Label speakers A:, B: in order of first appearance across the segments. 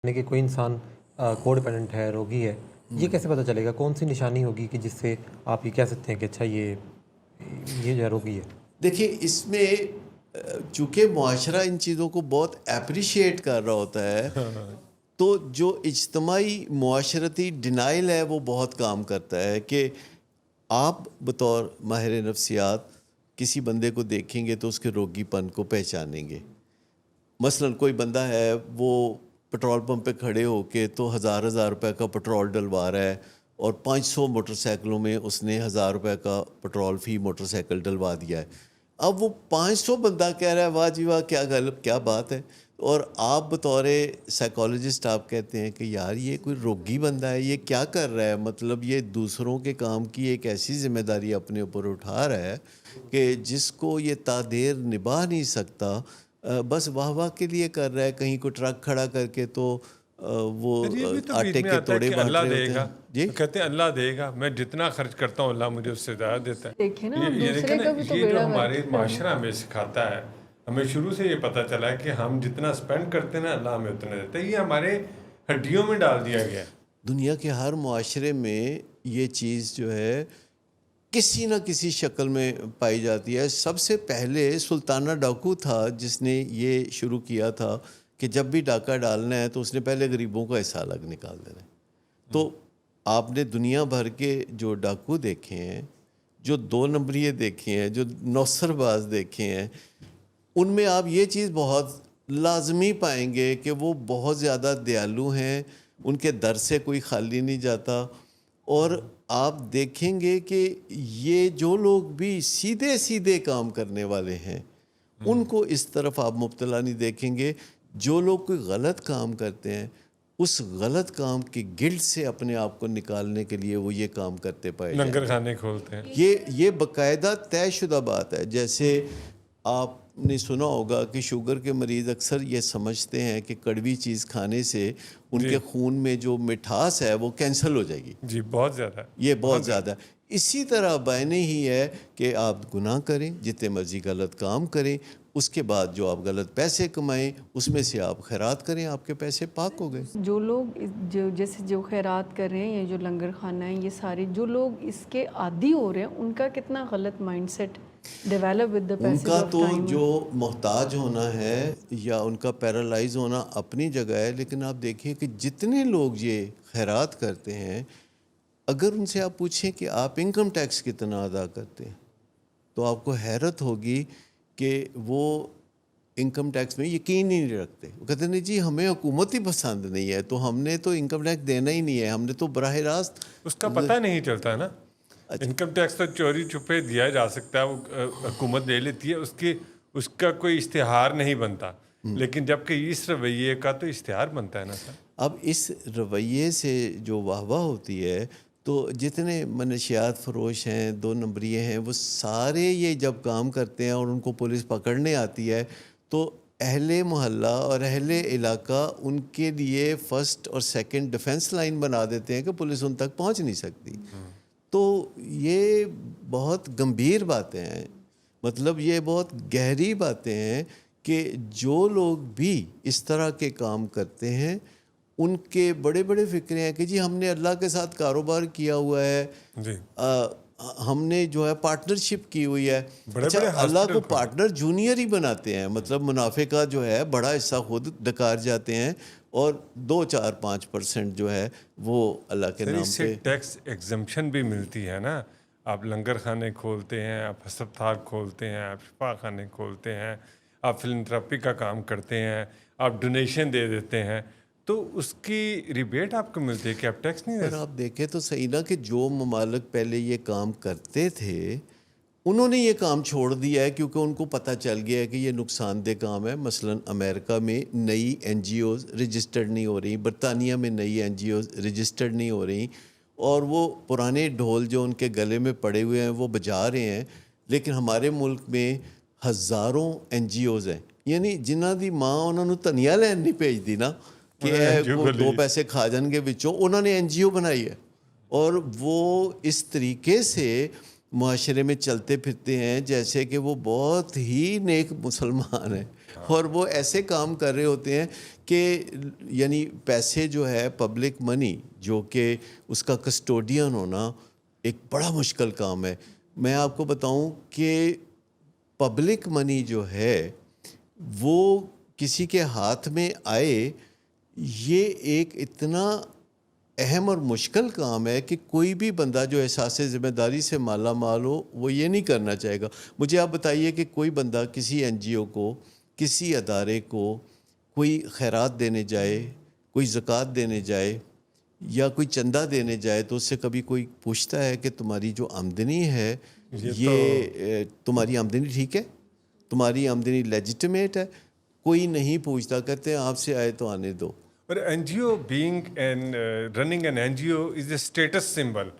A: यानी कि कोई इंसान कोड डिपेंडेंट है, रोगी है, ये कैसे पता चलेगा? कौन सी निशानी होगी कि जिससे आप ये कह सकते हैं कि अच्छा ये जो है रोगी है?
B: देखिए इसमें चूँकि मुआशरा इन चीज़ों को बहुत एप्रिशिएट कर रहा होता है, तो जो इज्तमाही मुआशरती डिनाइल है वो बहुत काम करता है कि आप बतौर माहिर नफ्सियात किसी बंदे को देखेंगे तो उसके रोगीपन को पहचानेंगे। मसलन कोई बंदा है वो पेट्रोल पंप पे खड़े होके तो हज़ार रुपए का पेट्रोल डलवा रहा है और 500 मोटरसाइकिलों में उसने 1000 रुपए का पेट्रोल फी मोटरसाइकिल डलवा दिया है। अब वो 500 बंदा कह रहा है वाह जी वाह क्या बात है, और आप बतौर साइकोलॉजिस्ट आप कहते हैं कि यार ये कोई रोगी बंदा है, ये क्या कर रहा है, मतलब ये दूसरों के काम की एक ऐसी ज़िम्मेदारी अपने ऊपर उठा रहा है कि जिसको ये तादेर निभा नहीं सकता, बस वाह वाह के लिए कर रहा है। कहीं को ट्रक खड़ा करके तो वो
C: फिर ये भी तो बीच
B: आटे
C: में
B: के
C: आता है
B: तोड़े
C: कि
B: बांट
C: अल्लाह
B: रहे होते
C: देगा।
B: हैं जी।
C: तो कहते हैं अल्लाह देगा, मैं जितना खर्च करता हूँ अल्लाह मुझे उससे ज़्यादा देता है।
D: देखे ना, आप
C: ये देखें
D: दूसरे
C: ना,
D: का भी तो
C: ये जो
D: बेड़ा
C: हमारे
D: गर्क
C: माशरा हमें सिखाता है, हमें शुरू से ये पता चला है कि हम जितना स्पेंड करते हैं ना अल्लाह हमें उतना देता है। ये हमारे हड्डियों में डाल दिया गया है।
B: दुनिया के हर मुआशरे में ये चीज़ जो है किसी न किसी शक्ल में पाई जाती है। सबसे पहले सुल्ताना डाकू था जिसने ये शुरू किया था कि जब भी डाका डालना है तो उसने पहले गरीबों का हिस्सा अलग निकाल देना है। तो आपने दुनिया भर के जो डाकू देखे हैं, जो 2 नंबरिए देखे हैं, जो नौसरबाज देखे हैं, उनमें आप ये चीज़ बहुत लाजमी पाएंगे कि वो बहुत ज़्यादा दयालु हैं, उनके दर से कोई खाली नहीं जाता। और आप देखेंगे कि ये जो लोग भी सीधे सीधे काम करने वाले हैं उनको इस तरफ आप मुब्तला नहीं देखेंगे। जो लोग कोई गलत काम करते हैं उस गलत काम की गिल्ट से अपने आप को निकालने के लिए वो ये काम करते पाए जाते हैं।
C: लंगर खाने खोलते हैं।
B: ये बाकायदा तयशुदा बात है। जैसे आपने सुना होगा कि शुगर के मरीज़ अक्सर ये समझते हैं कि कड़वी चीज़ खाने से उनके खून में जो मिठास है वो कैंसिल हो जाएगी।
C: जी बहुत ज़्यादा।
B: ये बहुत ज़्यादा। इसी तरह बैने ही है कि आप गुनाह करें, जितने मर्जी गलत काम करें, उसके बाद जो आप गलत पैसे कमाएं उसमें से आप खैरात करें, आपके पैसे पाक हो गए।
D: जो लोग जैसे जो खैरात कर रहे हैं, ये जो लंगर खाना है, ये सारे जो लोग इसके आदी हो रहे हैं, उनका कितना गलत mindset develop with the passage
B: उनका
D: ऑफ
B: तो
D: टाइम।
B: जो मोहताज होना है या उनका पैरालाइज होना अपनी जगह है, लेकिन आप देखिए कि जितने लोग ये खैरात करते हैं, अगर उनसे आप पूछें कि आप इनकम टैक्स कितना अदा करते हैं तो आपको हैरत होगी कि वो इनकम टैक्स में यकीन ही नहीं रखते। वो कहते नहीं जी हमें हुकूमत ही पसंद नहीं है तो हमने तो इनकम टैक्स देना ही नहीं है, हमने तो बराह रास्त
C: उसका पता नहीं चलता है ना। इनकम टैक्स तो चोरी छुपे दिया जा सकता है, वो हुकूमत दे लेती है, उसका कोई इश्तिहार नहीं बनता। लेकिन जबकि इस रवैये का तो इश्तिहार बनता है ना सर।
B: अब इस रवैये से जो वाह वाह होती है तो जितने मनशियात फरोश हैं, 2 नंबरिए हैं, वो सारे ये जब काम करते हैं और उनको पुलिस पकड़ने आती है तो अहले मोहल्ला और अहले इलाका उनके लिए फ़र्स्ट और सेकंड डिफेंस लाइन बना देते हैं कि पुलिस उन तक पहुंच नहीं सकती। तो ये बहुत गंभीर बातें हैं, मतलब ये बहुत गहरी बातें हैं कि जो लोग भी इस तरह के काम करते हैं उनके बड़े बड़े फ़िक्रे हैं कि जी हमने अल्लाह के साथ कारोबार किया हुआ है
C: जी।
B: हमने जो है पार्टनरशिप की हुई है। अच्छा, अल्लाह को पार्टनर जूनियर ही बनाते हैं, मतलब मुनाफे का जो है बड़ा हिस्सा खुद डकार जाते हैं और 2-4-5% जो है वो अल्लाह के नाम पे
C: टैक्स एग्जम्पशन भी मिलती है ना। आप लंगर खाने खोलते हैं, आप हस्पताल खोलते हैं, आप शिफा खाने खोलते हैं, आप फिलंथ्रपी का काम करते हैं, आप डोनेशन दे देते हैं, तो उसकी रिबेट आपको मिलती है कि आप टैक्स नहीं
B: पर आप देखें तो सही ना कि जो ममालिक पहले ये काम करते थे उन्होंने ये काम छोड़ दिया है क्योंकि उनको पता चल गया है कि ये नुकसानदेह काम है। मसलन अमेरिका में नई NGOs रजिस्टर्ड नहीं हो रही, बरतानिया में नई NGOs रजिस्टर्ड नहीं हो रही, और वो पुराने ढोल जो उनके गले में पड़े हुए हैं वो बजा रहे हैं। लेकिन हमारे मुल्क में हज़ारों NGOs हैं, यानी जिन्हां दी माँ उन्होंने धनिया लैन नहीं भेजती ना कि वो 2 पैसे खा जाएंगे विचों, उन्होंने NGO बनाई है और वो इस तरीके से معاشرے میں چلتے پھرتے ہیں جیسے کہ وہ بہت ہی نیک مسلمان ہیں، اور وہ ایسے کام کر رہے ہوتے ہیں کہ یعنی پیسے جو ہے پبلک منی جو کہ اس کا کسٹوڈین ہونا ایک بڑا مشکل کام ہے. میں آپ کو بتاؤں کہ پبلک منی جو ہے وہ کسی کے ہاتھ میں آئے، یہ ایک اتنا اہم اور مشکل کام ہے کہ کوئی بھی بندہ جو احساس ذمہ داری سے مالا مال ہو وہ یہ نہیں کرنا چاہے گا. مجھے آپ بتائیے کہ کوئی بندہ کسی این جی او کو، کسی ادارے کو کوئی خیرات دینے جائے، کوئی زکوٰۃ دینے جائے یا کوئی چندہ دینے جائے تو اس سے کبھی کوئی پوچھتا ہے کہ تمہاری جو آمدنی ہے یہ تمہاری آمدنی ٹھیک ہے، تمہاری آمدنی لیجیٹمیٹ ہے؟ کوئی نہیں پوچھتا، کہتے ہیں آپ سے آئے تو آنے دو.
C: But NGO being and running an NGO is a status symbol.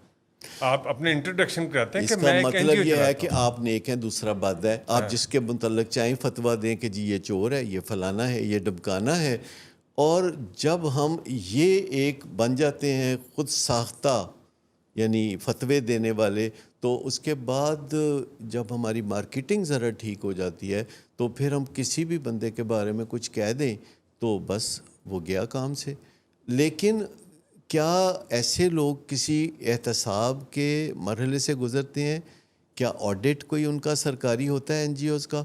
C: آپ اپنے انٹروڈکشن کراتے ہیں
B: اس
C: کہ
B: کا
C: میں ایک
B: مطلب
C: NGO
B: یہ ہے
C: چلاتا
B: کہ آپ نیک ہیں، دوسرا بات ہے آپ جس کے متعلق چاہیں فتویٰ دیں کہ جی یہ چور ہے، یہ فلانا ہے، یہ ڈبکانا ہے. اور جب ہم یہ ایک بن جاتے ہیں خود ساختہ یعنی فتوے دینے والے، تو اس کے بعد جب ہماری مارکیٹنگ ذرا ٹھیک ہو جاتی ہے تو پھر ہم کسی بھی بندے کے بارے میں کچھ کہہ دیں تو بس وہ گیا کام سے. لیکن کیا ایسے لوگ کسی احتساب کے مرحلے سے گزرتے ہیں؟ کیا آڈٹ کوئی ان کا سرکاری ہوتا ہے این جی اوز کا؟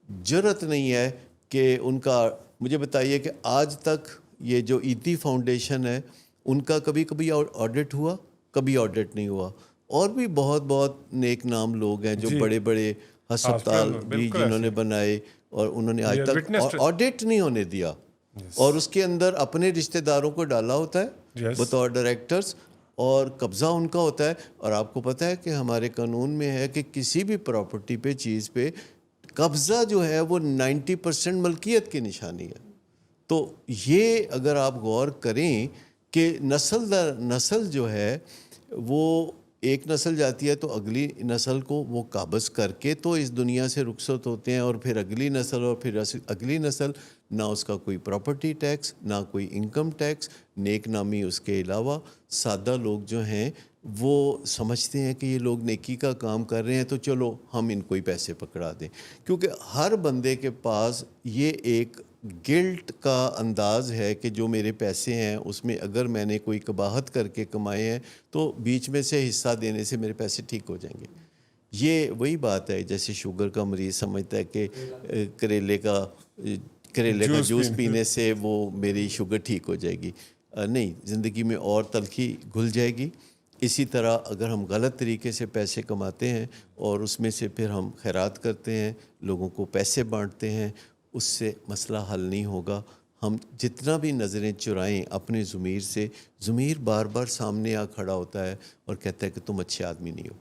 B: جرأت نہیں ہے کہ ان کا. مجھے بتائیے کہ آج تک یہ جو ایتی فاؤنڈیشن ہے ان کا کبھی آڈٹ ہوا؟ کبھی آڈٹ نہیں ہوا. اور بھی بہت بہت نیک نام لوگ ہیں جو بڑے بڑے ہسپتال بھی جنہوں نے بنائے اور انہوں نے آج تک آڈٹ نہیں ہونے دیا، اور اس کے اندر اپنے رشتہ داروں کو ڈالا ہوتا ہے بطور ڈائریکٹرز اور قبضہ ان کا ہوتا ہے. اور آپ کو پتہ ہے کہ ہمارے قانون میں ہے کہ کسی بھی پراپرٹی پہ، چیز پہ قبضہ جو ہے وہ 90% ملکیت کی نشانی ہے. تو یہ اگر آپ غور کریں کہ نسل در نسل جو ہے وہ ایک نسل جاتی ہے تو اگلی نسل کو وہ قابض کر کے تو اس دنیا سے رخصت ہوتے ہیں، اور پھر اگلی نسل اور پھر اگلی نسل، نہ اس کا کوئی پراپرٹی ٹیکس، نہ کوئی انکم ٹیکس، نیک نامی اس کے علاوہ. سادہ لوگ جو ہیں وہ سمجھتے ہیں کہ یہ لوگ نیکی کا کام کر رہے ہیں تو چلو ہم ان کو ہی پیسے پکڑا دیں. کیونکہ ہر بندے کے پاس یہ ایک گلٹ کا انداز ہے کہ جو میرے پیسے ہیں اس میں اگر میں نے کوئی قباحت کر کے کمائے ہیں تو بیچ میں سے حصہ دینے سے میرے پیسے ٹھیک ہو جائیں گے. یہ وہی بات ہے جیسے شوگر کا مریض سمجھتا ہے کہ کریلے کا جوس پینے سے وہ میری شوگر ٹھیک ہو جائے گی. نہیں، زندگی میں اور تلخی گھل جائے گی. اسی طرح اگر ہم غلط طریقے سے پیسے کماتے ہیں اور اس میں سے پھر ہم خیرات کرتے ہیں، لوگوں کو پیسے بانٹتے ہیں، اس سے مسئلہ حل نہیں ہوگا. ہم جتنا بھی نظریں چرائیں اپنے ضمیر سے، ضمیر بار بار سامنے آ کھڑا ہوتا ہے اور کہتا ہے کہ تم اچھے آدمی نہیں ہو.